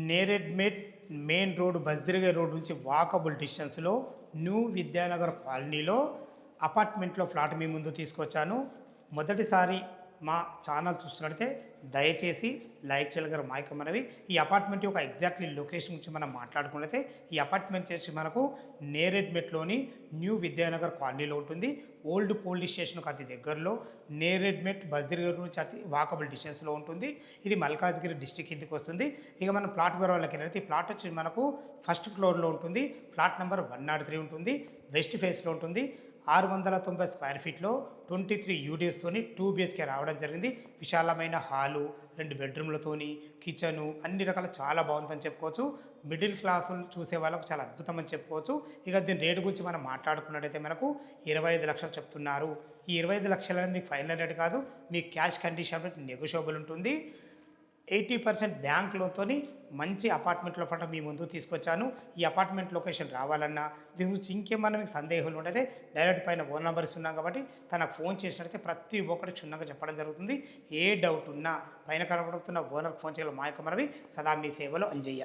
Neredmet main road బస్దిరిగే road నుంచి walkable డిస్టెన్స్లో new Vidyanagar కాలనీలో అపార్ట్మెంట్లో ఫ్లాట్ మీ ముందు తీసుకొచ్చాను. మొదటిసారి మా ఛానల్ చూస్తున్నట్లయితే దయచేసి లైక్ చేయగలరు మాయక మనవి. ఈ అపార్ట్మెంట్ యొక్క ఎగ్జాక్ట్లీ లొకేషన్ గురించి మనం మాట్లాడుకున్నట్లయితే ఈ అపార్ట్మెంట్ చేసి మనకు నేరెడ్మెట్లోని న్యూ విద్యానగర్ కాలనీలో ఉంటుంది. ఓల్డ్ పోలీస్ స్టేషన్కు అతి దగ్గరలో, నేరెడ్మెట్ బస్దిరిగే నుంచి అతి వాకబుల్ డిస్టెన్స్లో ఉంటుంది. ఇది మల్కాజ్గిరి డిస్టిక్ కిందకి వస్తుంది. ఇక మనం ప్లాట్ వివరాలకి వెళ్ళినట్లయితే ఈ ప్లాట్ వచ్చి మనకు ఫస్ట్ ఫ్లోర్లో ఉంటుంది. ఫ్లాట్ నెంబర్ 103 ఉంటుంది. వెస్ట్ ఫేస్లో ఉంటుంది. 690 స్క్వేర్ ఫీట్లో 23 యూడిఎస్తోని 2 BHK రావడం జరిగింది. విశాలమైన హాలు, 2 బెడ్రూమ్లతోని, కిచెను, అన్ని రకాల చాలా బాగుందని చెప్పుకోవచ్చు. మిడిల్ క్లాసులు చూసే వాళ్ళకు చాలా అద్భుతం అని చెప్పుకోవచ్చు. ఇక దీని రేటు గురించి మనం మాట్లాడుకున్నట్టయితే మనకు 25 లక్షలు చెప్తున్నారు. ఈ 25 లక్షలు అనేది మీకు ఫైనల్ రేట్ కాదు, మీ క్యాష్ కండిషన్ నెగోషియబుల్ ఉంటుంది. 80% బ్యాంక్ లోన్తో మంచి అపార్ట్మెంట్లో పాటు మీ ముందు తీసుకొచ్చాను. ఈ అపార్ట్మెంట్ లొకేషన్ రావాలన్నా దీని గురించి ఇంకేమన్నా మీకు సందేహాలు ఉంటే డైరెక్ట్ పైన ఫోన్ నెంబర్స్ ఉన్నాం కాబట్టి తనకు ఫోన్ చేసినట్లయితే ప్రతి ఒక్కటి క్షుణ్ణంగా చెప్పడం జరుగుతుంది. ఏ డౌట్ ఉన్నా పైన కనబడుతున్న ఓనర్కి ఫోన్ చేయాలి. మా యొక్క మనవి సదా మీ సేవలో అంజయ్య.